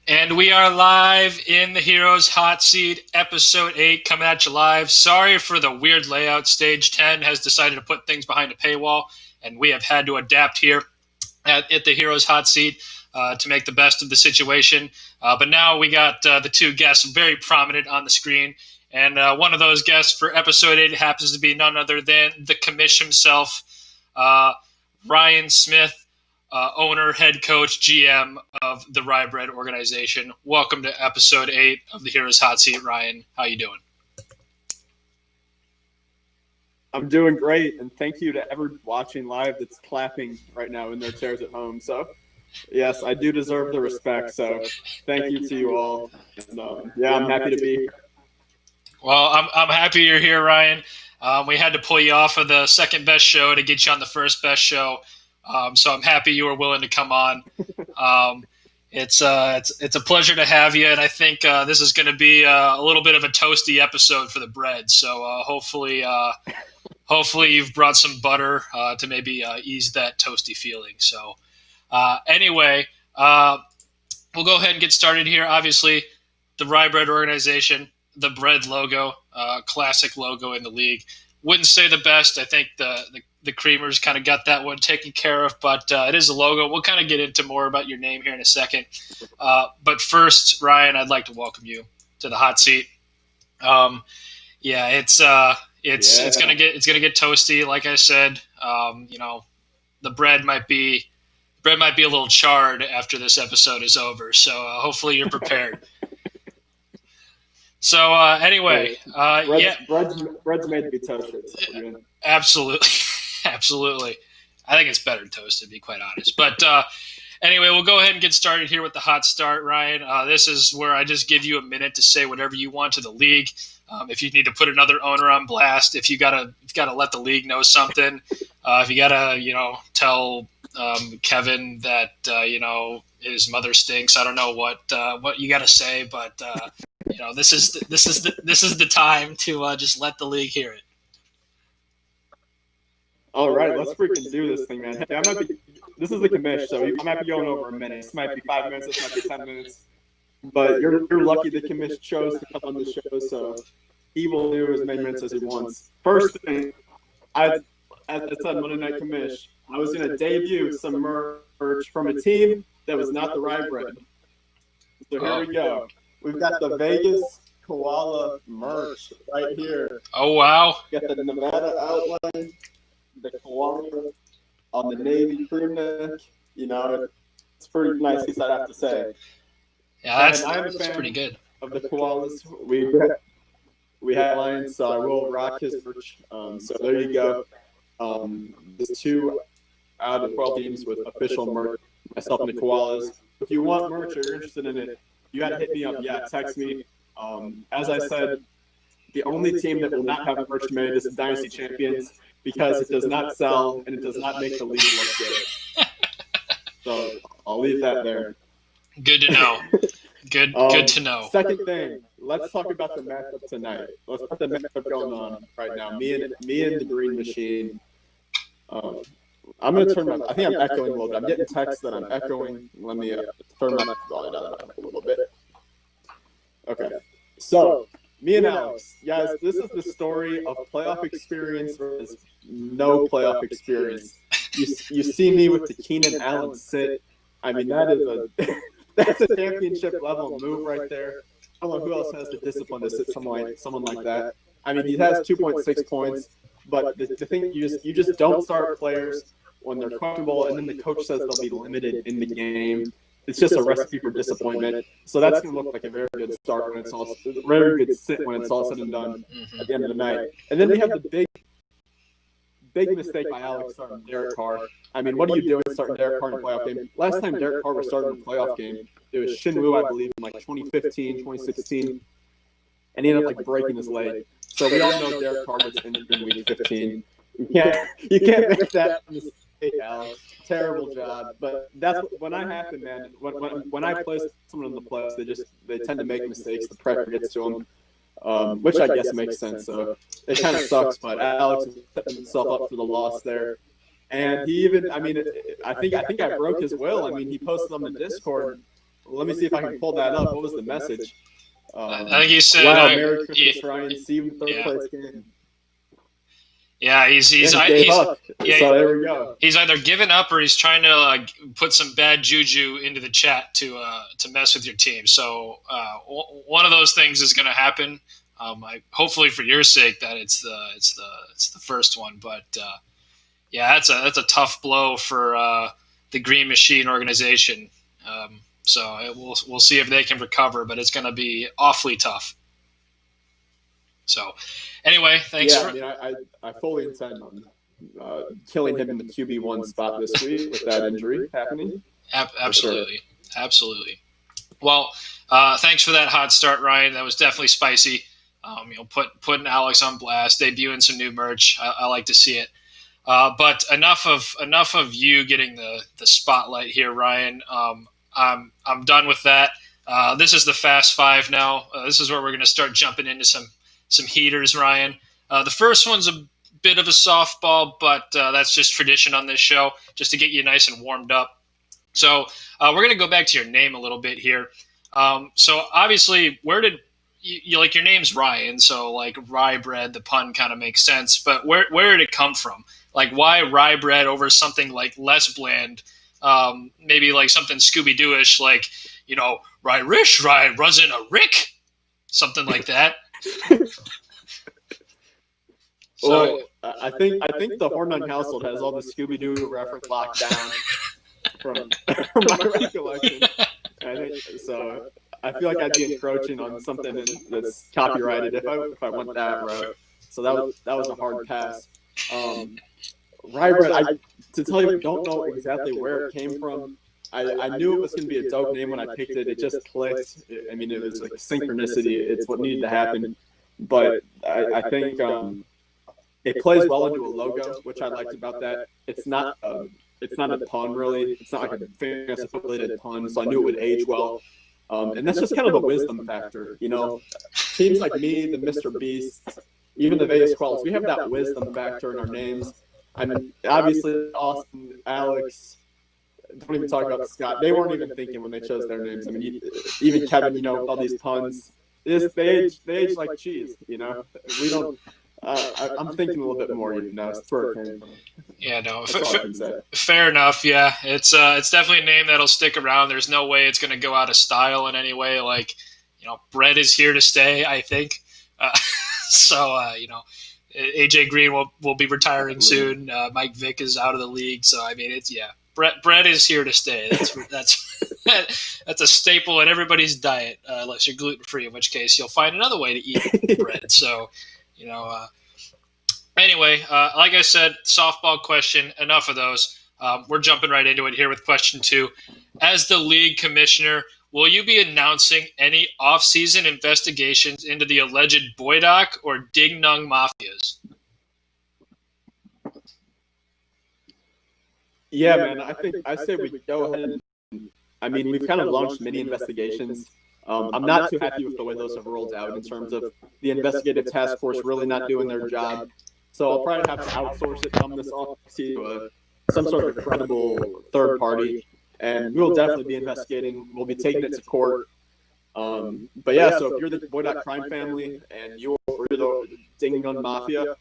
And we are live in the Heroes Hot Seat, Episode 8, coming at you live. Sorry for the weird layout. Stage 10 has decided to put things behind a paywall, and we have had to adapt here at the Heroes Hot Seat to make the best of the situation. But now we got the two guests very prominent on the screen, and one of those guests for Episode 8 happens to be none other than the commish himself, Ryan Smith. Owner, head coach, GM of the Rye Bread organization. Welcome to episode 8 of the Heroes Hot Seat, Ryan. How you doing? I'm doing great, and thank you to everyone watching live that's clapping right now in their chairs at home. So, yes, I do deserve the respect, so thank you to you all. And, I'm happy to be here. Well, I'm happy you're here, Ryan. We had to pull you off of the second best show to get you on the first best show. So I'm happy you were willing to come on. It's a pleasure to have you, and I think this is going to be a little bit of a toasty episode for the bread. So hopefully you've brought some butter to maybe ease that toasty feeling. So anyway, we'll go ahead and get started here. Obviously, the Rye Bread organization, the bread logo, classic logo in the league. Wouldn't say the best. I think the Creamers kind of got that one taken care of, but it is a logo. We'll kind of get into more about your name here in a second. But first, Ryan, I'd like to welcome you to the hot seat. It's gonna get toasty. Like I said, the bread might be a little charred after this episode is over. So hopefully you're prepared. So anyway, bread's made to be toasted. Absolutely. Absolutely. I think it's better toasted, to be quite honest. But anyway, we'll go ahead and get started here with the hot start, Ryan. This is where I just give you a minute to say whatever you want to the league. If you need to put another owner on blast, if you gotta let the league know something, if you gotta tell Kevin that his mother stinks. I don't know what you gotta say, but this is the time to just let the league hear it. All right, let's freaking do this thing, man. Hey, this is the commish, so I might be going over a minute. This might be 5 minutes, this might be 10 minutes. But you're lucky the commish chose to come on the show, so he will do as many minutes as he wants. First thing, as I said, Monday Night Commish, I was going to debut some merch from a team that was not the Rye Bread. So here we go. We've got the Vegas Koala merch right here. Oh, wow. Got the Nevada outline. The koala on the navy crew neck, it's pretty nice piece, I have to say. Yeah, that's pretty good. Of the koalas, we have lines, so I will rock his merch. So there you go. There's 2 out of 12 teams with official merch. Myself and the koalas. If you want merch or you're interested in it, you got to hit me up. Yeah, text me. As I said, the only team that will not have merch made is the Dynasty champions, because it does not sell and it does not make the league look good. So I'll leave that there. Good to know. Good to know. Second thing, let's talk about the matchup tonight. Let's put the matchup going on right now. Me and the Green Machine. I'm going to turn I think I'm echoing a little bit. I'm getting texts that I'm echoing. Let me turn my volume down a little bit. Okay. So, me and Alex, guys, this is the story of playoff experience versus no playoff experience. You see me with the Keenan Allen sit. I mean, that's a championship level move right there. I don't know who else has the discipline to sit someone like that. I mean, he has 2.6 points, but the thing you just don't start players when they're comfortable, and then the coach says they'll be limited in the game. It's just a recipe for disappointment. So that's going to look like a very good start when it's all very good sit when it's all said and done at the end of the night. And then we have the big mistake by Alex starting Derek Carr. I mean, what are you doing starting Derek Carr in a playoff game? Last time Derek Carr was starting a playoff game, it was Shinwoo, I believe, in like 2015, 2016, and he ended up like breaking his leg. So we all know Derek Carr was injured in week 15. You can't make that mistake, Alex. Terrible job, but that's when I happen, man. When I place someone in the playoffs, they tend to make mistakes. The pressure gets to them, which I guess makes sense. So it kind of sucks, but Alex is setting himself up for the loss there. And he even, I think I broke his will. I mean, he posted on the Discord let me see if I can pull that up. What was the message? I think he said, "Wow, Merry Christmas, Ryan. See you in third place game." Yeah, he's gave up. Yeah, so there we go. He's either given up or he's trying to put some bad juju into the chat to mess with your team. So one of those things is going to happen. Hopefully for your sake that it's the first one, but yeah, that's a tough blow for the Green Machine organization. So we'll see if they can recover, but it's going to be awfully tough. So, anyway, thanks. I fully intend on killing him in the QB1 spot this week with that injury happening. Absolutely. Well, thanks for that hot start, Ryan. That was definitely spicy. Putting Alex on blast, debuting some new merch. I like to see it. But enough of you getting the spotlight here, Ryan. I'm done with that. This is the Fast Five now. This is where we're going to start jumping into some heaters, Ryan. The first one's a bit of a softball, but that's just tradition on this show, just to get you nice and warmed up. So we're going to go back to your name a little bit here. So obviously, where did you like your name's Ryan? So like rye bread, the pun kind of makes sense. But where did it come from? Like why rye bread over something like less bland? Maybe like something Scooby-Doo-ish, like rye rish, rye rusin a rick, something like that. Well, I think the Hornung household has all the Scooby-Doo reference locked down from my recollection. So I feel like I'd be encroaching on something that's copyrighted if I went that route. So that was a hard pass. Rye bread, to tell you, I don't know exactly where it came from. I knew it was going to be a dope name when I picked it. It just clicked. I mean, it was like synchronicity. It's what needed to happen. But I think it plays well into a logo, which I liked about that. It's not a pun, really. It's not like a famous affiliated pun, so I knew it would age well. And that's just kind of a wisdom factor, Teams like me, the Mr. Beast, even the Vegas Quals, we have that wisdom factor in our names. I mean, obviously, Austin, Alex, don't even talk about Scott. They weren't even thinking when they chose their names. I mean, even Kevin, all these puns. They age like cheese, We don't. I'm thinking a little bit more, That's where it came from. Yeah, no, fair enough. Yeah, it's definitely a name that'll stick around. There's no way it's going to go out of style in any way. Like, bread is here to stay, I think. AJ Green will be retiring soon. Mike Vick is out of the league, so I mean, bread is here to stay. That's a staple in everybody's diet, unless you're gluten free, in which case you'll find another way to eat bread. So, Anyway, like I said, softball question. Enough of those. We're jumping right into it here with question 2. As the league commissioner, will you be announcing any off-season investigations into the alleged Boydock or Ding Nung mafias? Yeah, man. I say we go ahead. I mean, we've kind of launched many investigations. I'm not too happy with the way those have rolled out in terms of the investigative task force really not doing their job. So I'll probably have to outsource it from this office to some sort of credible third party, and we'll definitely be investigating. We'll be taking it to court. But yeah, so if you're the Boydock crime family and you're the Ding Nung Mafia,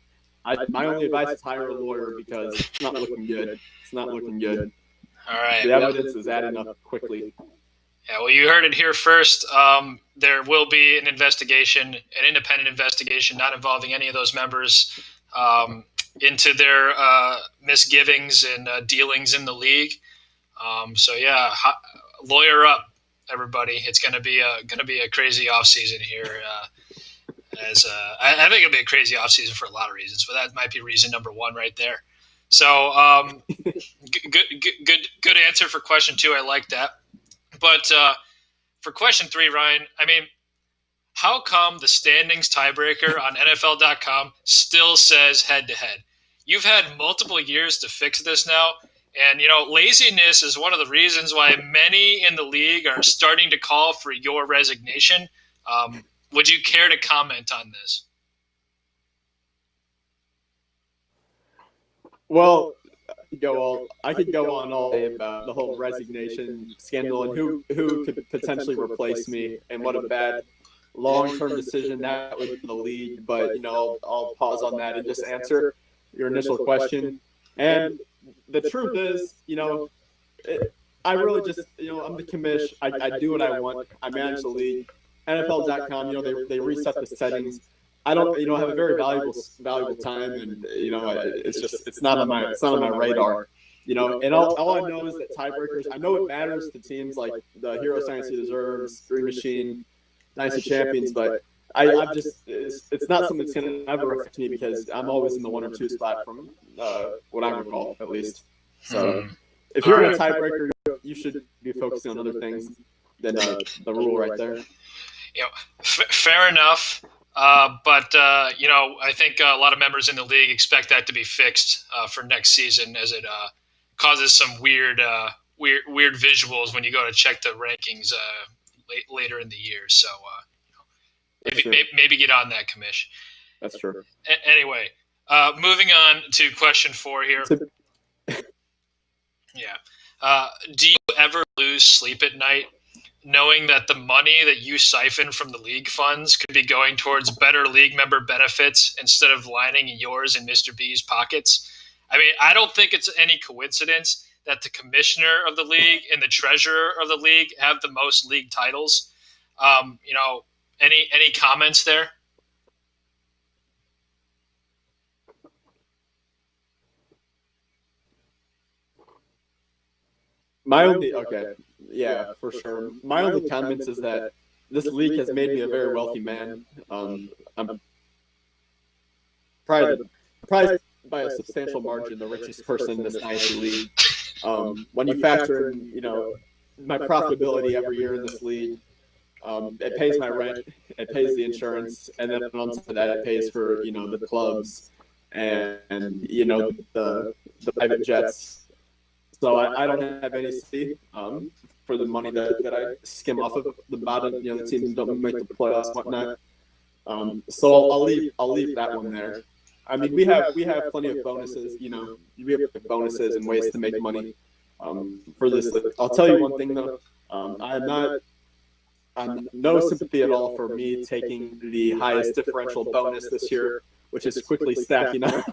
my only advice is hire a lawyer because it's not looking good. It's not looking good. All right. The evidence is adding up quickly. Yeah, well, you heard it here first. There will be an investigation, an independent investigation, not involving any of those members, into their misgivings and dealings in the league. So yeah, lawyer up, everybody. It's gonna be a crazy offseason here. I think it'll be a crazy offseason for a lot of reasons, but that might be reason number 1 right there. So good answer for question 2. I like that. But for question 3, Ryan, I mean, how come the standings tiebreaker on NFL.com still says head-to-head? You've had multiple years to fix this now, and, laziness is one of the reasons why many in the league are starting to call for your resignation. Would you care to comment on this? Well, could go on all day about the whole resignation scandal and who could potentially replace me and what a bad long-term decision that would be for the league. But I'll pause on that and just answer your initial question. And the truth is, I really just, I'm the commish. I do what I want. I manage the league. NFL.com, they reset the settings. I don't, have a very valuable time, and it's not on my radar. And all I know is that tiebreakers. I know it matters to teams like the Heroes Dynasty Deserves, Dream Machine, Dynasty Champions, but I've just it's not something that's going to ever affect me because I'm always in the 1 or 2 spot from what I recall, at least. So if you're in a tiebreaker, you should be focusing on other things than the rule right there. Fair enough. But I think a lot of members in the league expect that to be fixed for next season, as it causes some weird visuals when you go to check the rankings later in the year. So maybe get on that, commish. That's true. Anyway, moving on to question 4 here. Yeah. Do you ever lose sleep at night, knowing that the money that you siphon from the league funds could be going towards better league member benefits instead of lining yours and Mr. B's pockets? I mean, I don't think it's any coincidence that the commissioner of the league and the treasurer of the league have the most league titles. Any comments there? Yeah, for sure. My only comments is that this league has made me a very wealthy man. I'm probably by a substantial margin the richest person in this Dynasty league. When you factor in, my profitability every year in this league, it pays my rent, it pays the insurance, and then on top of that, it pays for the clubs and the private jets. So I don't have any say for the money that I skim off of the bottom. The teams don't make the playoffs, whatnot. So I'll leave that one there. I mean, we have plenty of bonuses. We have bonuses and ways to make money for this. I'll tell you one thing though. I'm no sympathy at all for me taking the highest differential bonus this year, which is quickly stacking up.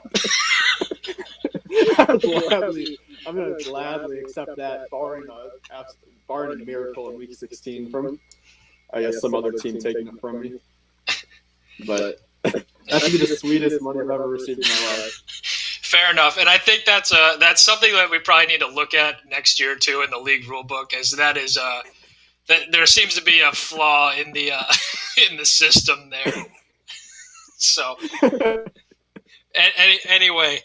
I'm going to gladly accept that, barring a miracle in Week 16 from, I guess, some other team taking it from me. But that should be the sweetest money I've ever received in my life. Fair enough, and I think that's something that we probably need to look at next year too in the league rulebook, as that is that there seems to be a flaw in the in the system there. So anyway.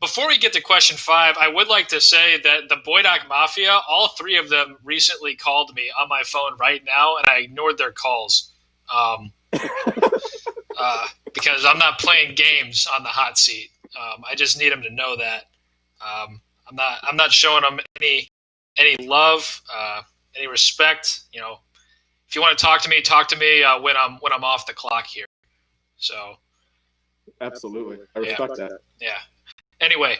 Before we get to question 5, I would like to say that the Boydock Mafia, all 3 of them recently called me on my phone right now, and I ignored their calls because I'm not playing games on the hot seat. I just need them to know that I'm not showing them any love, any respect. If you want to talk to me when I'm off the clock here. So, absolutely, I respect that. Yeah. Anyway,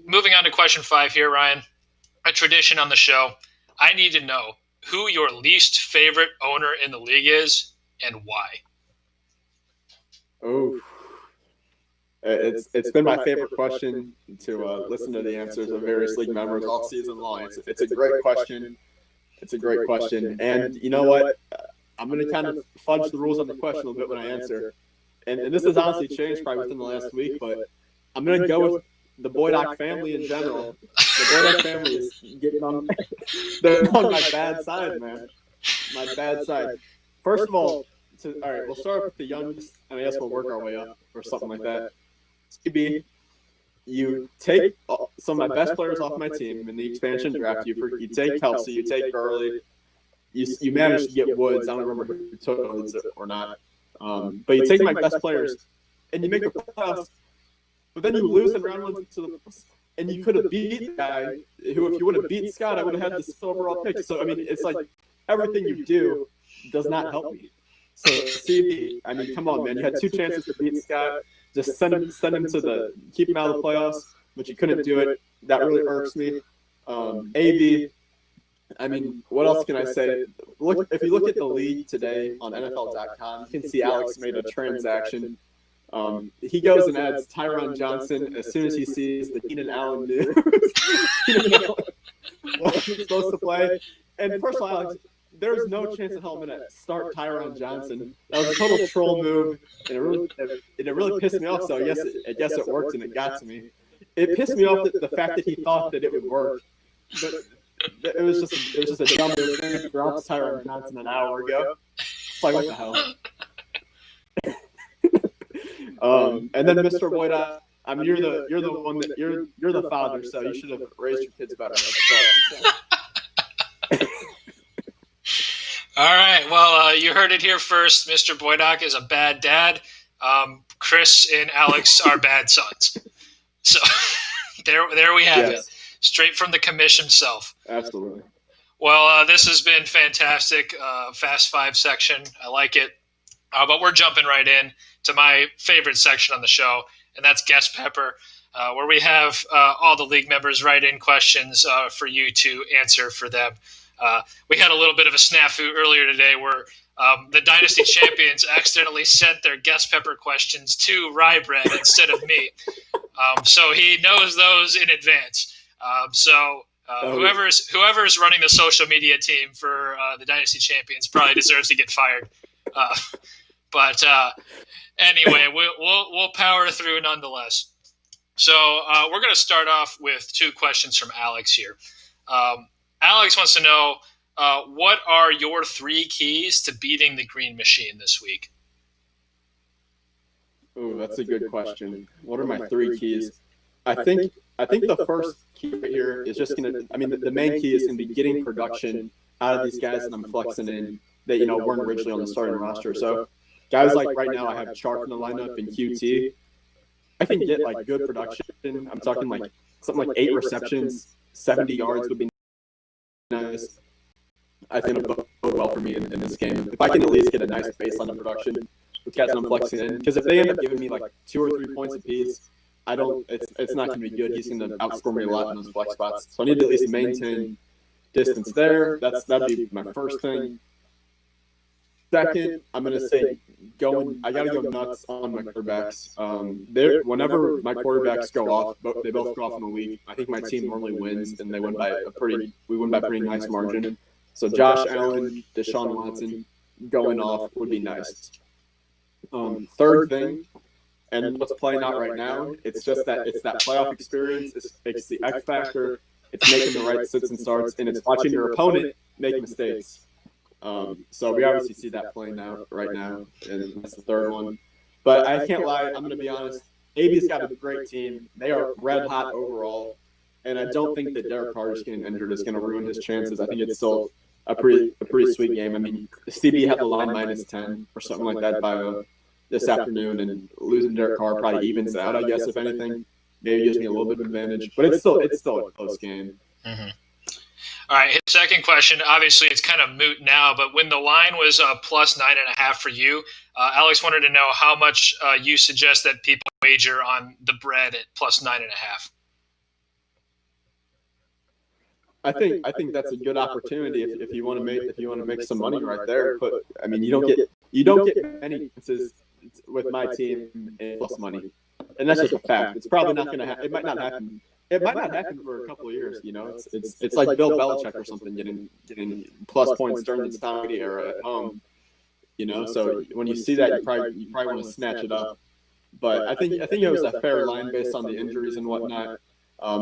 moving on to question 5 here, Ryan. A tradition on the show. I need to know who your least favorite owner in the league is and why. Oh, it's been my favorite question to listen to the answers of various league members all season long. It's a great question. It's a great question. And you know what? I'm going to kind of fudge the rules on the question a little bit when I answer. And this has honestly changed probably within the last week, but I'm going to go with the Boydock family in general. The Boydock family is getting on – they're on my bad side, man. My bad side. First of all, all right, we'll start with the youngest, and I guess we'll work our way up or something like that. CB, you take some of my best players off my team in the expansion draft. You take Kelsey, you take Gurley. You managed to get Woods. I don't remember who took Woods or not. But you take my best players, and you make the playoffs. But then you lose in round 1 to the – and you could have beat the guy who, if you would have beat Scott, I would have had this overall pick. So, I mean, it's like everything you do does not help me. So, CB, come on, man. You had 2 chances to beat Scott. Just send him to keep him out of the playoffs. but you couldn't do it. That really irks me. AB, I mean, what else can I say? Look, if you look at the league today on NFL.com, you can see Alex made a transaction. He goes and adds Tyron Johnson as soon as he sees the Keenan Allen news. Wasn't supposed to play. And first of all, Alex, there's no chance in hell I'm going to start Tyron Johnson. That was a total troll move, and it really pissed me off. So I guess it worked, and it got to me. It pissed me off that the fact that he thought that it would work. But it was just a dumb move. He dropped Tyron Johnson an hour ago. It's like, what the hell? And then Mr. Boyd, I mean, you're the one that you're the father, so you should have raised your kids better. All right. Well, you heard it here first. Mr. Boydock is a bad dad. Chris and Alex are bad sons. So there we have it. Straight from the commish himself. Absolutely. Well, this has been fantastic. Fast Five section. I like it. But we're jumping right in to my favorite section on the show, and that's Guest Pepper, where we have all the league members write in questions for you to answer for them. We had a little bit of a snafu earlier today where the Dynasty champions accidentally sent their Guest Pepper questions to Rye Bread instead of me. So he knows those in advance. Whoever's running the social media team for the Dynasty champions probably deserves to get fired. But anyway, we'll power through nonetheless. So we're going to start off with two questions from Alex here. Alex wants to know, what are your 3 keys to beating the Green Machine this week? Ooh, that's a good question. What are my 3 keys? I think the first key right here is just going to – I mean, the main key is going to be getting production out of these guys that I'm flexing in that, weren't originally on the starting roster. So guys like right now, I have Chark in the lineup in QT. I can get, good production. I'm talking, something like 8 receptions, 70 yards would be nice. I think it'll go well for me in this game. If I can at least get a nice baseline of production with guys that I'm flexing in. Because if they end up giving me, 2 or 3 points apiece, it's not going to be good. He's going to outscore me a lot in those flex spots. So I need to at least maintain distance there. That'd be my first thing. Second, I'm going to say I got to go nuts on my quarterbacks. Whenever my quarterbacks go off, they both go off in a week. I think my team normally wins, and we win by a pretty nice margin. So Josh Allen, Deshaun Watson going off would be nice. Third thing, and what's playing out right now, it's that playoff experience. It's the X factor. It's making the right sits and starts, and it's watching your opponent make mistakes. So we obviously see that playing out right now, and that's the third one. But I can't lie, I'm going to be honest. AB's got a great team. They are red hot overall, and I don't think that Derek Carr just getting injured is going to ruin his chances. I think it's still a pretty sweet game. I mean, CB had the line -10 or something like that by this afternoon, and losing Derek Carr probably evens it out, I guess, if anything. Maybe gives me a little bit of advantage, but it's still a close game. Mm-hmm. All right, his second question, obviously it's kind of moot now, but when the line was plus 9.5 for you, Alex wanted to know how much you suggest that people wager on the bread at plus 9.5. I think that's a good opportunity if you want to make some money right there. But I mean, you don't get many chances with my team in plus money, and that's just a fact. It's probably not going to happen. It might not happen. It might not happen for a couple of years. It's like Bill Belichick or something getting plus points during the Tom Brady era at home. So when you see that, you probably want to snatch it up. But I think it was a fair line based on the injuries and whatnot.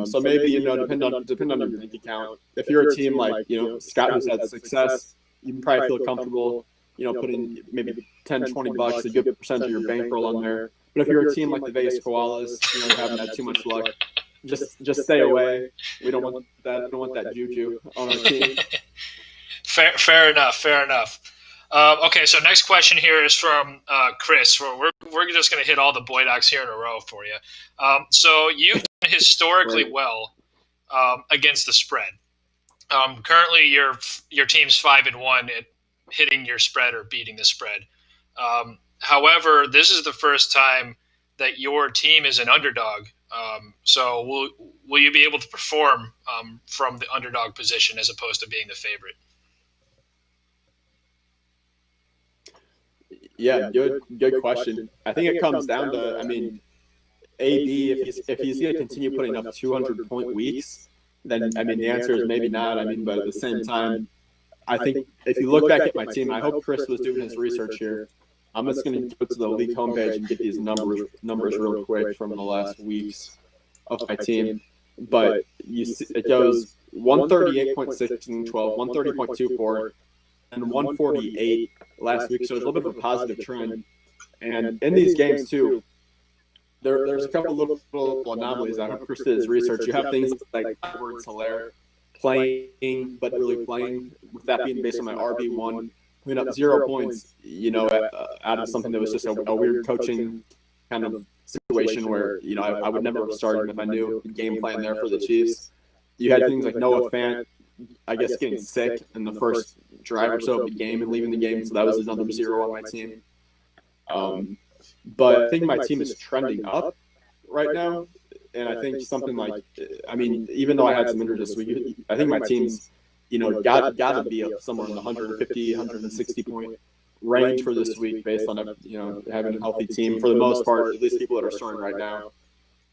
So maybe depend on your bank account. If you're a team like Scott who's had success, you can probably feel comfortable putting maybe $10-$20, a good percentage of your bankroll on there. But if you're a team like the Vegas Koalas, haven't had too much luck, just stay away. We don't want that. We don't want that juju on our team. Fair enough. Okay, so next question here is from Chris. We're just going to hit all the Boydocks here in a row for you. So you've done historically well against the spread. Currently, your team's 5-1 at hitting your spread or beating the spread. However, this is the first time that your team is an underdog So will you be able to perform from the underdog position as opposed to being the favorite? Yeah, good question. I think it comes down to, I mean, AD, if he's going to continue putting up 200-point weeks, then I mean the answer is maybe not. I mean, but at the same time, I think if you look back at my team, I hope Chris was doing his research here. I'm just going to go to the league homepage and get these numbers real quick from the last weeks of my team. But you see, it goes 138.16, 12, 130.24, and 148 last week. So it's a little bit of a positive trend. And in these games too, there's a couple little anomalies. I hope Chris did his research. You have things like Edwards Hilaire playing, but really playing, with that being based on my RB1, putting up 0 points, out of something that was just a weird coaching kind of situation where, I would never have started him if I knew the game plan there for the Chiefs. You had things like Noah Fant, I guess, getting sick in the first drive or so of the game and leaving the game, so that was another 0 on my team. But I think my team is trending up right now, and I think something like, I mean, even though I had some injuries this week, I think my team's, got to be somewhere in the 150, 160 point range for this week based on, having a healthy team for the most part, at least people that are starting right now.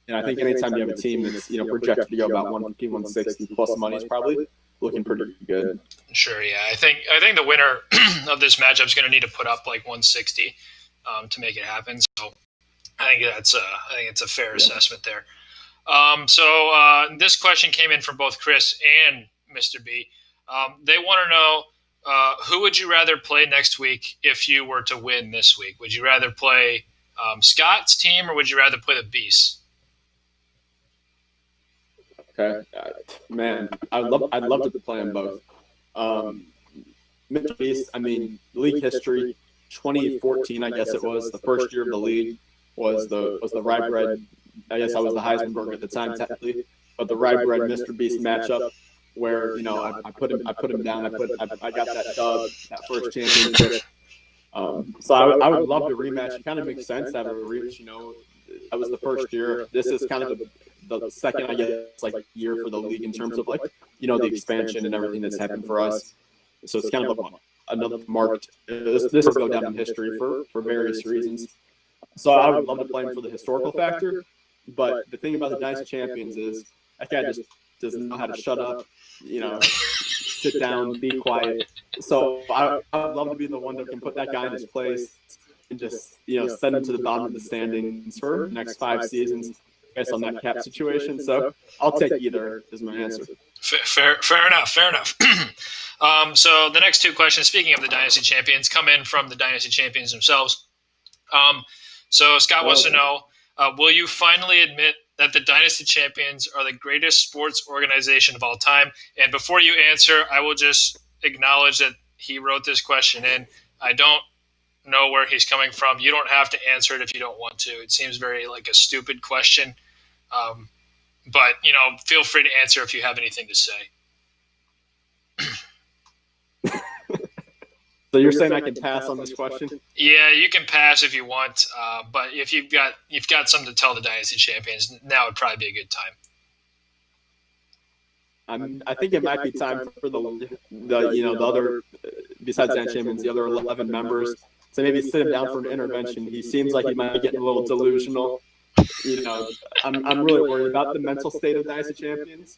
And I think anytime you have a team that's, projected to go about 150, 160 plus money is probably looking pretty good. Sure, yeah. I think the winner of this matchup is going to need to put up like 160 to make it happen. So I think it's a fair assessment there. So this question came in from both Chris and Mr. B. They want to know, who would you rather play next week if you were to win this week? Would you rather play Scott's team, or would you rather play the Beast? Okay, man, I'd love to play them both. Mr. Beast, I mean, league history, 2014, I guess it was the first year of the league, was the Rye Bread. I guess I was the Heisenberg at the time, technically, but the Rye Bread Mr. Beast matchup, where I put him down. I got that dub, that first championship. So I would love to rematch. It kind of makes sense to have a rematch. That was the first year. This is kind of the second, I guess, like year for the league in terms of like the expansion and everything that's happened for us. So it's kind of another marked. This will go down in history for various reasons. So I would love to play him for the historical factor. But the thing about the Dynasty Champions is that guy just doesn't know how to shut up, sit down, be quiet. So I would love to be the one that can put that guy in his place and just, send him to the bottom of the standings for the next 5 seasons based on that cap situation. So I'll take either is my answer. Fair enough. So the next 2 questions, speaking of the Dynasty Champions, come in from the Dynasty Champions themselves. So Scott wants to know, will you finally admit that the Dynasty Champions are the greatest sports organization of all time? And before you answer, I will just acknowledge that he wrote this question in. I don't know where he's coming from. You don't have to answer it if you don't want to. It seems very like a stupid question. But, feel free to answer if you have anything to say. So you're saying I can pass on this question? Yeah, you can pass if you want, but if you've got something to tell the Dynasty Champions, now would probably be a good time. I think it might be time for the other, besides Dynasty Champions, the other 11 members to maybe sit him down for an intervention. He seems like he might be getting a little delusional. I'm really worried about the mental state of Dynasty Champions.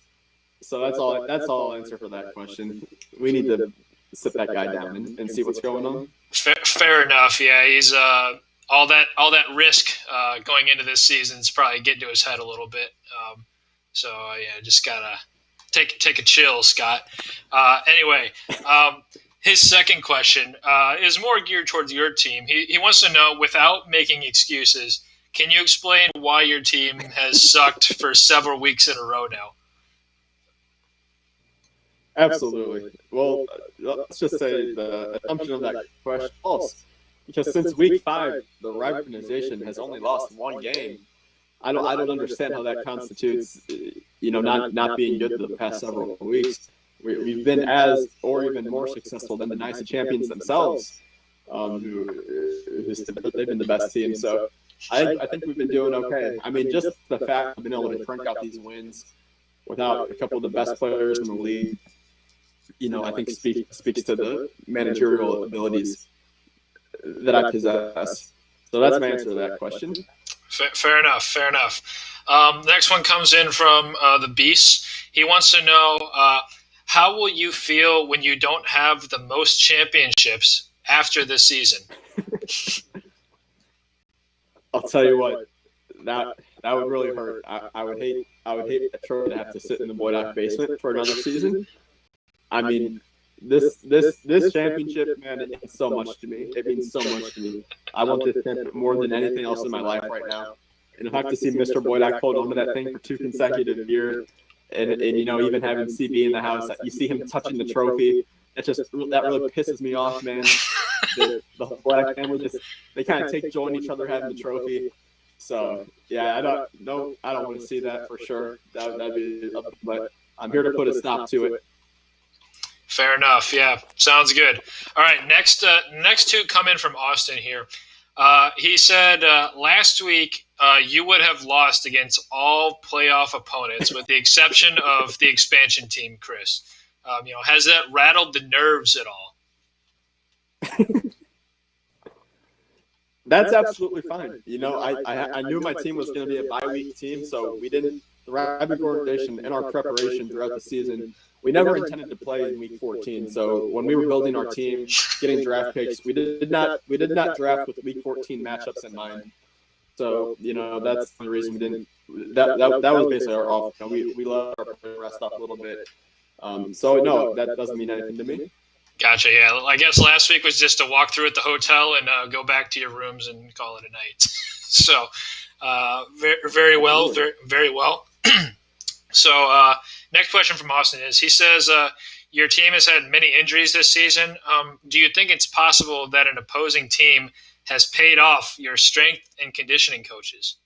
So that's all I'll answer for that question. We need to sit that guy down and see what's going on. Fair enough. Yeah, he's all that risk going into this season is probably getting to his head a little bit. Just gotta take a chill, Scott. Anyway, his second question is more geared towards your team. He wants to know, without making excuses, can you explain why your team has sucked for several weeks in a row now? Absolutely. Well, let's just say the assumption of that question is false. Because since week 5, the Rye organization has only lost 1 game. I don't understand how that constitutes, not being good for the past several weeks. We've been as, or even more successful than the Dynasty Champions themselves, they've been the best team. So I think we've been doing okay. I mean, just the fact of being able to crank out these wins without a couple of the best players in the league, I think speaks to the managerial abilities that I possess. So that's my answer to that question. Fair enough. Fair enough. Next one comes in from the Beast. He wants to know how will you feel when you don't have the most championships after this season? I'll tell you what, that would really hurt. I would hate Troy to have to sit in the Boydock basement for another season. I mean, this championship, man, it means so much to me. It means so much to me. I want this championship more than anything else in my life right now. And if I have to see Mr. Boydock hold on to that thing for 2 consecutive years, and even having CB in the house, you see him touching the trophy. That really pisses me off, man. The Boydock family they kind of take joy in each other having the trophy. So yeah, I don't want to see that for sure. That'd be, but I'm here to put a stop to it. Fair enough. Yeah, sounds good. All right, next two come in from Austin here. He said last week you would have lost against all playoff opponents with the exception of the expansion team, Chris. Has that rattled the nerves at all? That's absolutely fine. I knew my team was going to be a bye-week team, so we didn't – the Rabbit organization in our preparation throughout the season, we never intended to play in Week 14. So when we were building our team, getting draft picks, we did not draft with Week 14 matchups in mind. So, that's the reason we didn't – that was basically our off. We let our rest up a little bit. So, no, that doesn't mean anything to me. Gotcha. Yeah, I guess last week was just a walk through at the hotel and go back to your rooms and call it a night. So, very well, very well. So, next question from Austin is: he says, "Your team has had many injuries this season. Do you think it's possible that an opposing team has paid off your strength and conditioning coaches?"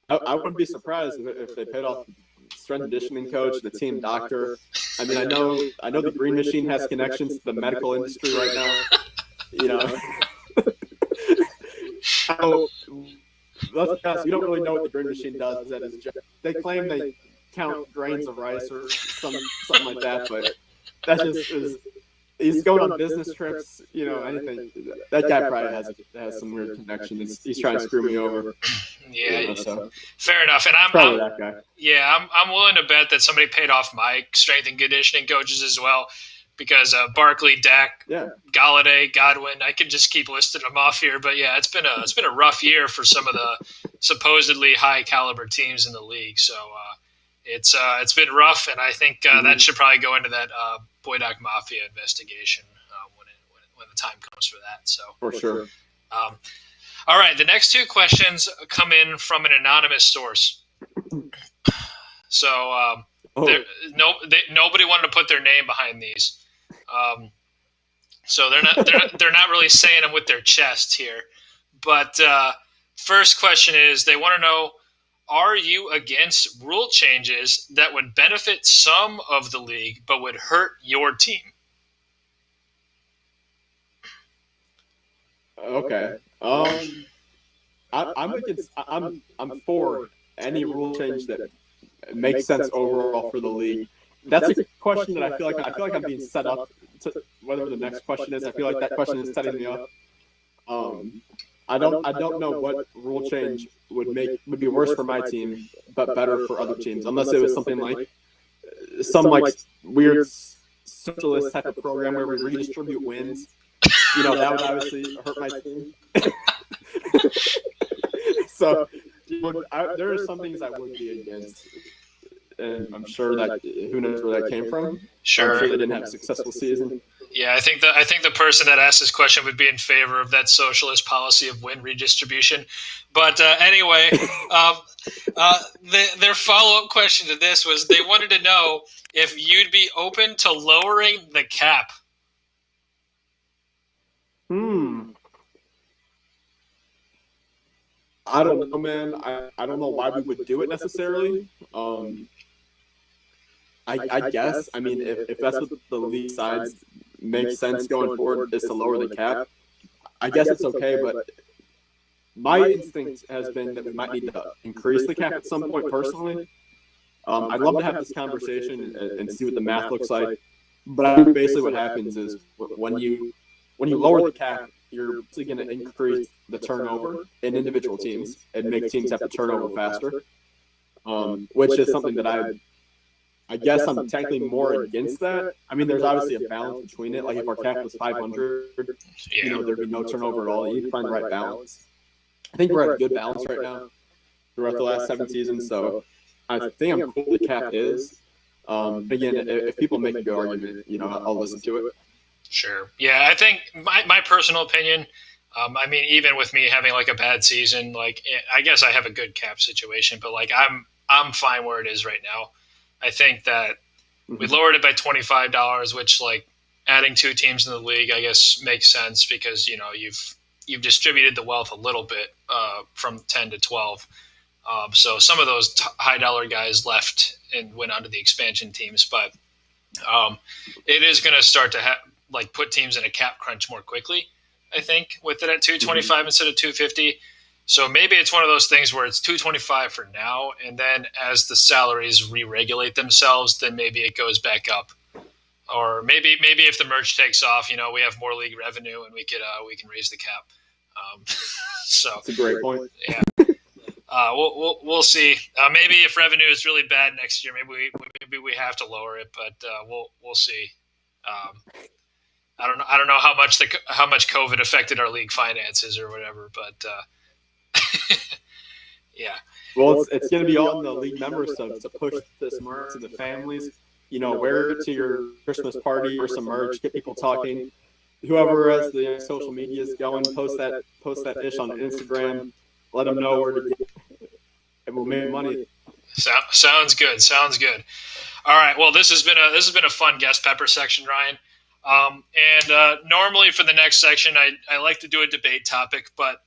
I wouldn't be surprised if they paid off strength and conditioning coach, the team doctor. I mean, I know the Green Machine has connections to the medical industry right now. Let's be honest, we don't really know what the Green Machine does. They claim they count grains of rice or something like that, but that just is. He's going on business trips, anything. That guy probably has some weird connections. He's trying to screw me over. Yeah, so. Fair enough. And I'm that guy. Yeah, I'm willing to bet that somebody paid off my strength and conditioning coaches as well, because Barkley, Dak, Galladay, Godwin. I could just keep listing them off here, but yeah, it's been a rough year for some of the supposedly high caliber teams in the league. So it's been rough, and I think that should probably go into that Boydock Mafia investigation when the time comes for that. So for sure. All right, the next two questions come in from an anonymous source. So nobody wanted to put their name behind these, so they're not really saying them with their chest here. But first question is, they want to know: are you against rule changes that would benefit some of the league but would hurt your team? Okay. I'm for any rule change that makes sense overall for the league. That's a question that I feel like I'm being set up to, whatever the next question is. I feel like that question is setting me up. I don't know what rule change would be worse for my team but better for other teams, unless it was something like some weird socialist type of program where we redistribute wins. That would obviously hurt my team. So there are some things I would be against, and I'm sure that who knows where that came from. Sure. I'm sure they didn't have a successful season. Yeah, I think the person that asked this question would be in favor of that socialist policy of win redistribution. But anyway, their follow-up question to this was they wanted to know if you'd be open to lowering the cap. I don't know, man. I don't know why we would do it necessarily. I guess. I mean, if that's what the league sides makes sense going forward is to lower the cap, I guess it's okay, but my instinct has been that we might need to increase the cap at some point personally. I'd love to have this conversation and see what the math looks like. But I think basically what happens is when you lower the cap, you're basically going to increase the turnover in individual teams and make teams have to turn over faster, which is something that I guess I'm technically more against that. I mean, there's obviously a balance between it. Like if our cap was 500, there'd be no turnover at all. You need to find the right balance. I think we're at a good balance right now throughout the last 7 seasons. So I think I'm cool with the cap is. Again, if people make a good argument, I'll listen to it. Sure. Yeah, I think my personal opinion, I mean, even with me having like a bad season, like I guess I have a good cap situation, but like I'm fine where it is right now. I think that we lowered it by $25, which like adding 2 teams in the league, I guess makes sense because you've distributed the wealth a little bit from 10 to 12. So some of those high dollar guys left and went on to the expansion teams, but it is going to start to put teams in a cap crunch more quickly. I think with it at 225 instead of 250. So maybe it's one of those things where it's 225 for now, and then as the salaries re-regulate themselves, then maybe it goes back up. Or maybe if the merch takes off, we have more league revenue and we can raise the cap. So that's a great point. Yeah. We'll see. Maybe if revenue is really bad next year, maybe we have to lower it, but we'll see. I don't know how much COVID affected our league finances or whatever, but yeah. Well, it's going to be on the league members to push this merch to the families. Wear it to your Christmas party or some merch, get people talking. Whoever has the social medias going, post that ish on Instagram. Let them know where to get it. And we'll make money. Sounds good. All right. Well, this has been a fun guest pepper section, Ryan. And normally for the next section, I like to do a debate topic, but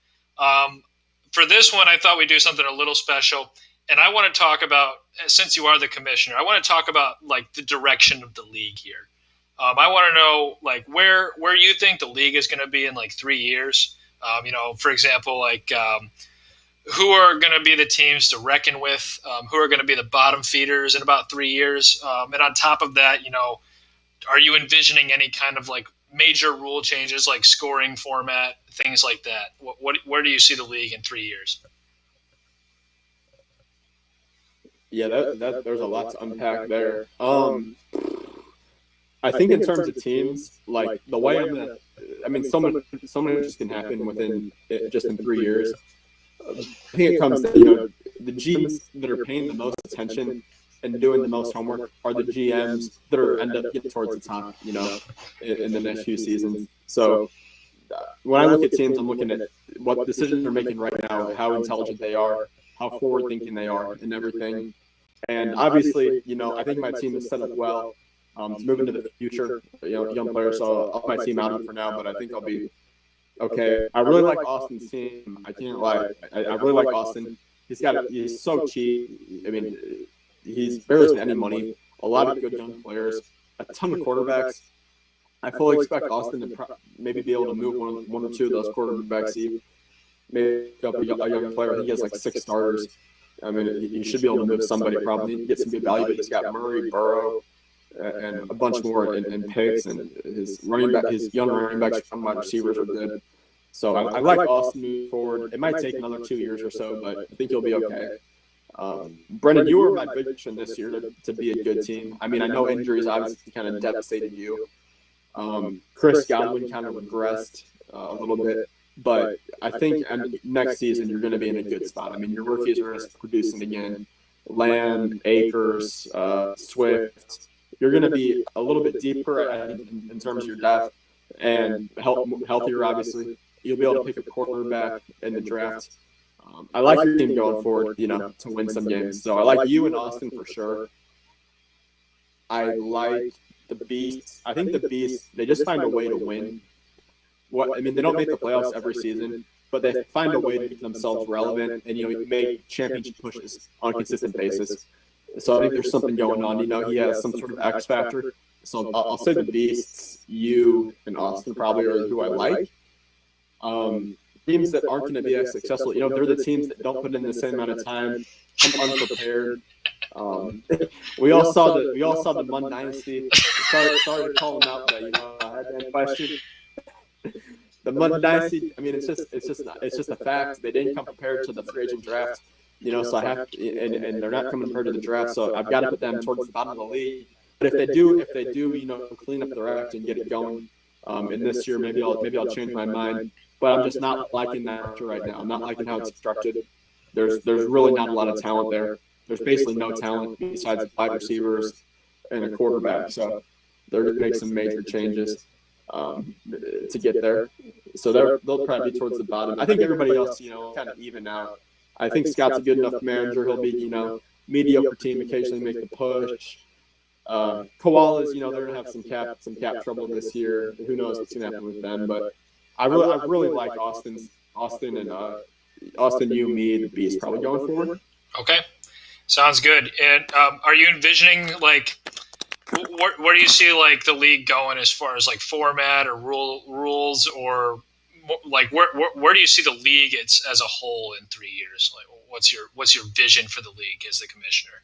for this one, I thought we'd do something a little special. And I want to talk about, since you are the commissioner, I want to talk about like the direction of the league here. I want to know like where you think the league is going to be in like 3 years. For example, like who are going to be the teams to reckon with, who are going to be the bottom feeders in about 3 years. And on top of that, are you envisioning any kind of like major rule changes like scoring format, things like that? Where do you see the league in 3 years? Yeah, there's a lot to unpack there. I think in terms of teams, like the way so many things can happen within just in 3 years. I think it comes to, the GMs that are paying the most attention and doing the most homework are the GMs that end up getting towards the top, in the next few seasons. So when I look at teams, I'm looking at what decisions they're making right now, how intelligent they are, how forward-thinking they are, and everything. And obviously, I think my team is set up well to move into the future. Young players, so I'll my team out for now, but I think I'll be okay. I really like Austin's team. I can't lie. I really like Austin. He's so cheap. I mean, he's barely spent any money. A lot of good young players, a ton of quarterbacks. I fully expect Austin to maybe be able to move one or two of those quarterbacks. Maybe up a young player. He has like 6 starters. I mean, he should be able to move somebody. Probably get some good value. But he's got Murray, Burrow, and a bunch more in picks. And his young running backs, young wide receivers are good. So I like Austin moving forward. It might take another 2 years or so, but I think he'll be okay. Brendan, you were my prediction this year to be a good team. I mean, I know injuries obviously kind of devastated you. Chris Godwin kind of regressed a little bit, but I think next season you're going to be in a good spot. I mean, your rookies are producing again. Lamb, Akers, Swift. You're going to be a little bit deeper in terms of your depth and healthier, obviously. You'll be able to pick a quarterback in the draft. I like your team going forward, to win some games. So I like you and Austin for sure. I like the Beasts. I think the Beasts, they just find a way to win. They don't make the playoffs every season, but they find a way to keep themselves relevant and, make championship pushes on a consistent basis. So I think there's something going on. He has some sort of X factor. So I'll say the Beasts, you and Austin probably are who I like. Teams that aren't going to be as successful, they're the teams that don't put in the same amount of time, come unprepared. We all saw the Mun Dynasty. Sorry to call them out, but I had that question. The Mun Dynasty. I mean, it's just a fact. They didn't come prepared to the free agent draft. So I have, and they're not coming prepared to the draft. So I've got to put them towards the bottom of the league. But if they do, clean up their act and get it going, in this year, maybe I'll change my mind. But I'm just not liking that right now. I'm not liking how it's constructed. There's really not a lot of talent there. There's basically no talent besides 5 receivers and a quarterback. So they're going to make some major changes to get there. So they'll probably be towards the bottom. I think everybody else, kind of even out. I think Scott's a good enough manager. He'll be, mediocre team, occasionally make the push. Koalas, they're going to have some cap trouble this year. Who knows what's going to happen with them? But I really like Austin and Austin U, me, the Beast probably going forward. Okay, sounds good. And are you envisioning where do you see the league going as far as format or rules, or where do you see the league as a whole in 3 years? What's your vision for the league as the commissioner?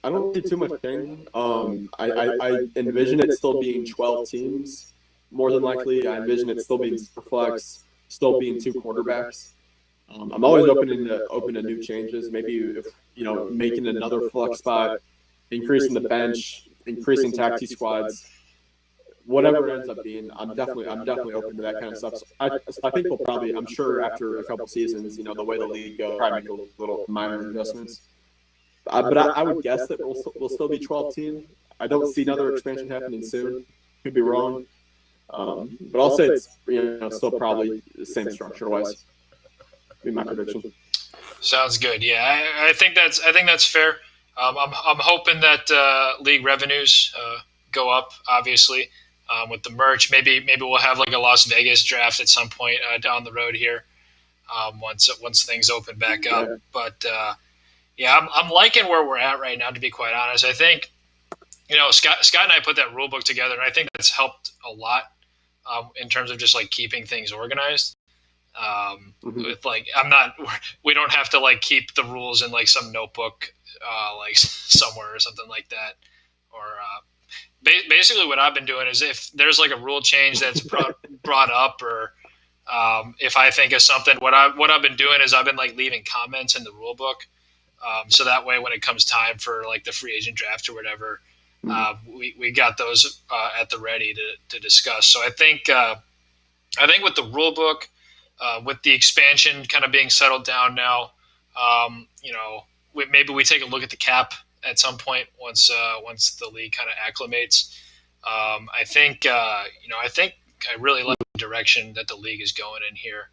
I don't see too much change. I envision it still being 12 teams, more than likely. I envision it still being Superflex, still being 2 quarterbacks. I'm always open to new changes. Maybe making another flex spot, increasing the bench, increasing taxi squads, whatever it ends up being. I'm definitely open to that kind of stuff. So I think we'll probably, I'm sure after a couple seasons, the way the league goes, probably make a little minor adjustments. But I would guess that we'll still be 12 teams. I don't see another expansion happening soon. Could be wrong. But I'll say it's still probably the same structure wise. Be my prediction. Sounds good. Yeah, I think that's fair. I'm hoping that league revenues go up. Obviously, with the merch, maybe we'll have a Las Vegas draft at some point down the road here. Once things open back up, yeah. But yeah, I'm liking where we're at right now. To be quite honest, I think Scott and I put that rule book together, and I think that's helped a lot in terms of just keeping things organized. With we don't have to keep the rules in some notebook somewhere or something like that. Or basically, what I've been doing is if there's a rule change that's brought up, or if I think of something, what I've been doing is I've been leaving comments in the rule book. So that way, when it comes time for the free agent draft or whatever, we got those at the ready to discuss. So I think with the rule book, with the expansion kind of being settled down now, maybe we take a look at the cap at some point once the league kind of acclimates. I think I really like the direction that the league is going in here,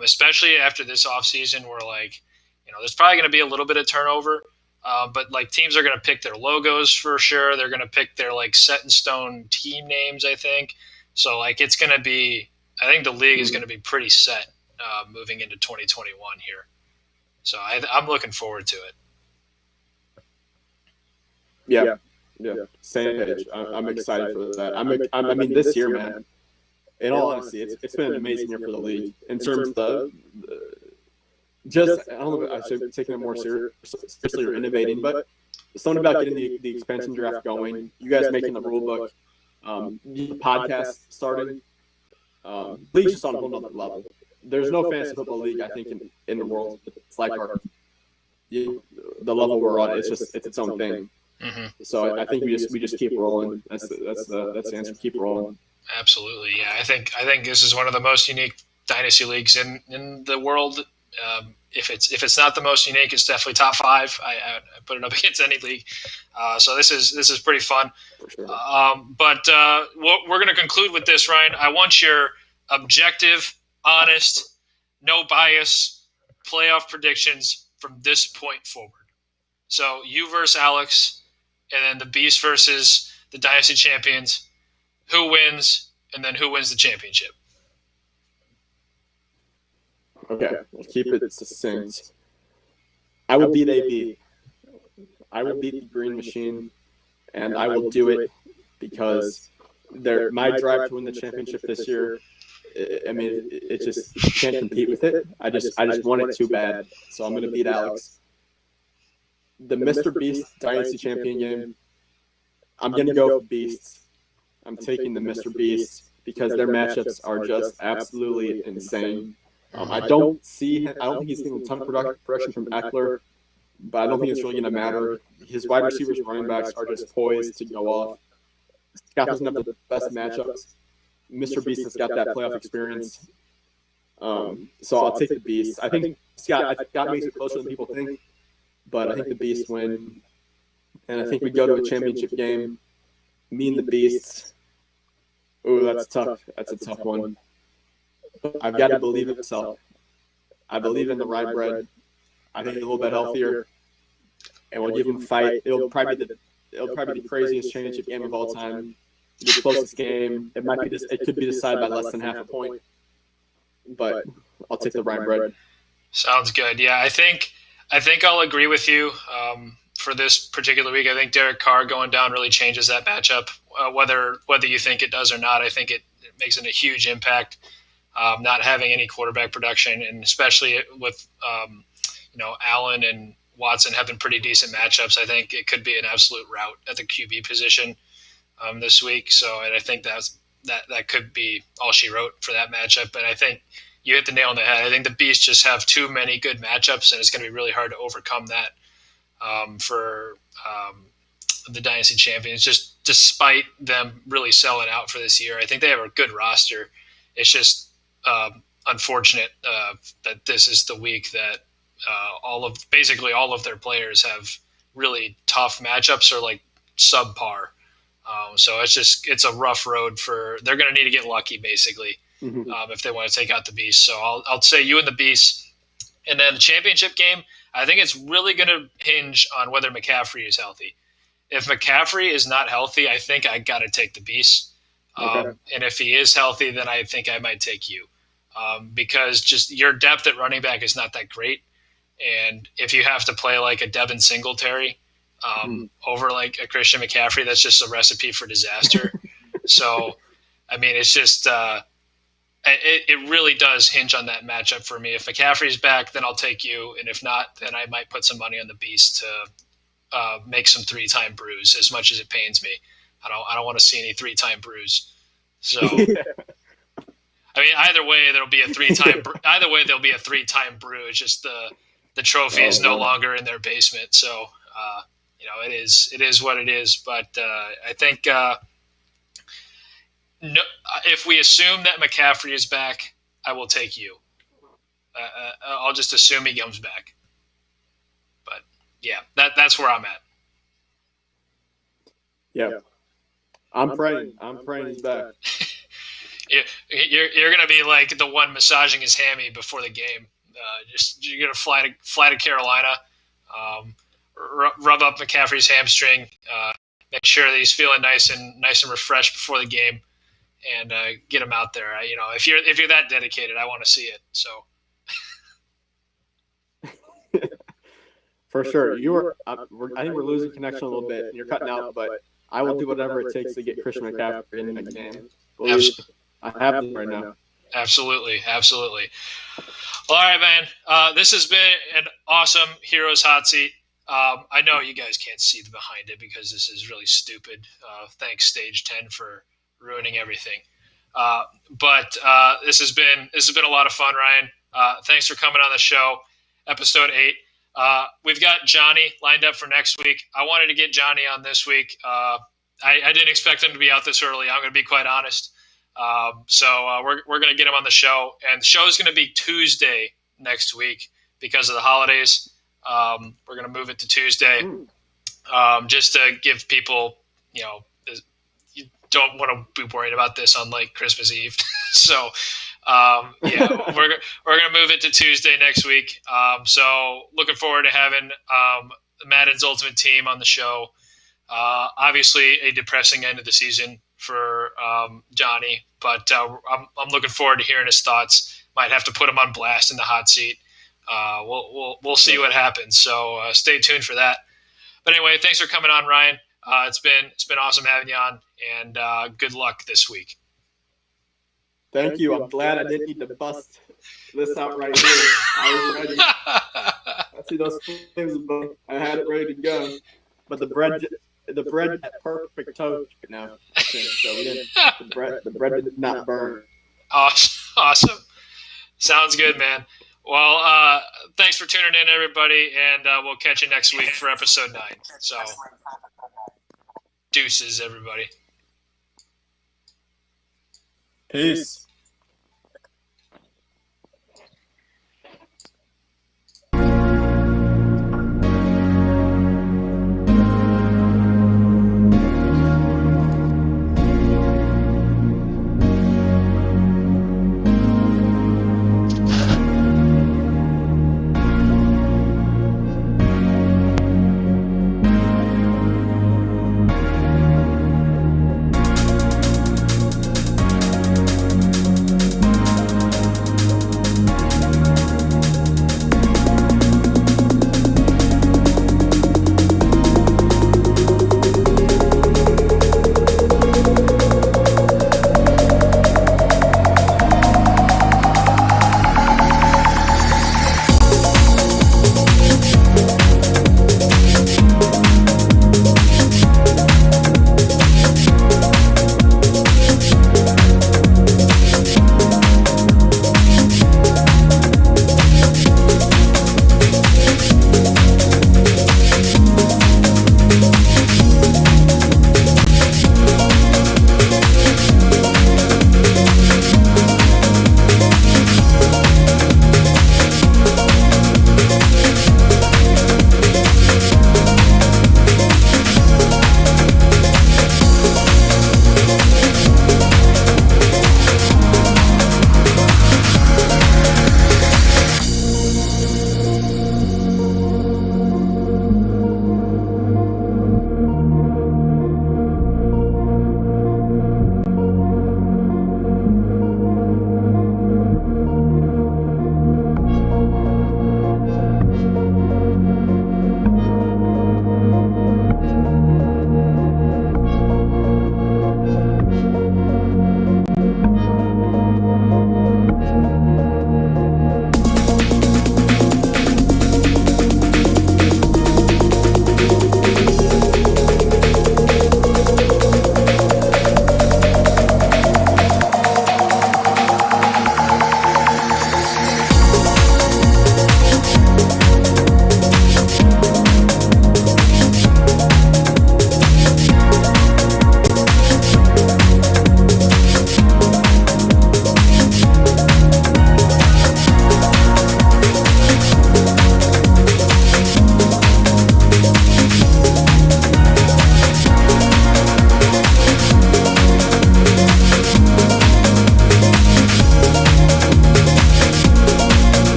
especially after this offseason where there's probably going to be a little bit of turnover, but teams are going to pick their logos for sure. They're going to pick their set in stone team names, I think. So it's going to be, I think the league is going to be pretty set moving into 2021 here. So I'm looking forward to it. Yeah. Same page. I'm excited for that. I mean, this year, man. In all honesty, it's been an amazing year for the league in terms of the I don't know. I should taking it more seriously or innovating, but something about getting the expansion draft going. You guys making the rule book, the podcast starting. League's just on a whole nother level. There's no fantasy football league, I think, in the world. It's like the level we're on. It's its own thing. Mm-hmm. So I think we just keep rolling. That's the answer. Keep rolling. Absolutely, yeah. I think this is one of the most unique dynasty leagues in the world. If it's not the most unique, it's definitely top 5. I put it up against any league. So this is pretty fun. For sure. But we're going to conclude with this, Ryan. I want your objective, honest, no bias playoff predictions from this point forward. So you versus Alex, and then the Beast versus the Dynasty champions. Who wins, and then who wins the championship? Okay, we'll keep it succinct. I will beat AB. I will beat the Green Machine, and I will do it because my drive to win the championship this year. I mean, it just you can't compete with it. I just want it too bad, so I'm going to beat Alex. The Mr. Beast Dynasty Champion game, I'm going to go for Beasts. I'm taking the Mr. Beasts because their matchups are just absolutely insane. I don't think he's seeing a ton of production from Eckler, but I don't think it's really going to matter. His wide receivers and running backs are just poised to go off. Scott doesn't have the best matchups. Mr. Beast has got that playoff experience. So I'll take the Beast. I think Scott makes it closer than people think, but I think the Beast win. And I think we go to a championship game. Me and the Beasts. Ooh, that's tough. That's a tough one. I've got to believe in myself. I believe in the rye bread. I think he's a little bit healthier, and we'll give him a fight. It'll probably be the craziest championship game of all time. The closest game. It could be decided by less than half a point. But I'll take the rye bread. Sounds good. Yeah, I think I'll agree with you. For this particular week, I think Derek Carr going down really changes that matchup. Whether you think it does or not, I think it makes it a huge impact. Not having any quarterback production, and especially with Allen and Watson having pretty decent matchups, I think it could be an absolute rout at the QB position this week. So, and I think that could be all she wrote for that matchup. But I think you hit the nail on the head. I think the Beasts just have too many good matchups, and it's going to be really hard to overcome that for the Dynasty champions. Just despite them really selling out for this year, I think they have a good roster. It's just unfortunate that this is the week that basically all of their players have really tough matchups or like subpar. So it's a rough road they're going to need to get lucky basically if they want to take out the Beast. So I'll say you and the Beast. And then the championship game, I think it's really going to hinge on whether McCaffrey is healthy. If McCaffrey is not healthy, I think I got to take the Beast. And if he is healthy, then I think I might take you. Because just your depth at running back is not that great. And if you have to play like a Devin Singletary over like a Christian McCaffrey, that's just a recipe for disaster. So, I mean, it's just it really does hinge on that matchup for me. If McCaffrey's back, then I'll take you. And if not, then I might put some money on the Beast to make some 3-time brews, as much as it pains me. I don't want to see any 3-time brews. So, I mean, either way, there'll be a 3-time. Either way, there'll be a 3-time brew. It's just the trophy is no longer in their basement. So, it is what it is. But I think if we assume that McCaffrey is back, I will take you. I'll just assume he comes back. But yeah, that's where I'm at. Yeah. I'm praying he's back. You're gonna be like the one massaging his hammy before the game. You're gonna fly to Carolina, rub up McCaffrey's hamstring, make sure that he's feeling nice and refreshed before the game, and get him out there. If you're that dedicated, I want to see it. So. For sure, I think we're losing connection a little bit. And you're cutting out, but I will do whatever it takes to get Christian McCaffrey in the game. I have this right now. Absolutely. All right, man. This has been an awesome Heroes Hot Seat. I know you guys can't see the behind it because this is really stupid. Thanks, Stage 10, for ruining everything. But this has been a lot of fun, Ryan. Thanks for coming on the show. Episode 8. We've got Johnny lined up for next week. I wanted to get Johnny on this week. I didn't expect him to be out this early. I'm going to be quite honest. So we're going to get him on the show, and the show is going to be Tuesday next week because of the holidays. We're going to move it to Tuesday, just to give people, you don't want to be worried about this on like Christmas Eve. So, we're going to move it to Tuesday next week. So looking forward to having, Madden's Ultimate Team on the show. Obviously a depressing end of the season for, Johnny, but, I'm looking forward to hearing his thoughts. Might have to put him on blast in the hot seat. We'll see what happens. So, stay tuned for that. But anyway, thanks for coming on, Ryan. It's been awesome having you on, and good luck this week. Thank you. I'm glad I didn't need to bust this out right here. I was ready. I see those flames above. I had it ready to go, but the bread got perfect toast right now. I think so. The bread did not burn. Awesome. Sounds good, man. Well, thanks for tuning in, everybody, and we'll catch you next week for episode 9. So, deuces, everybody. Peace.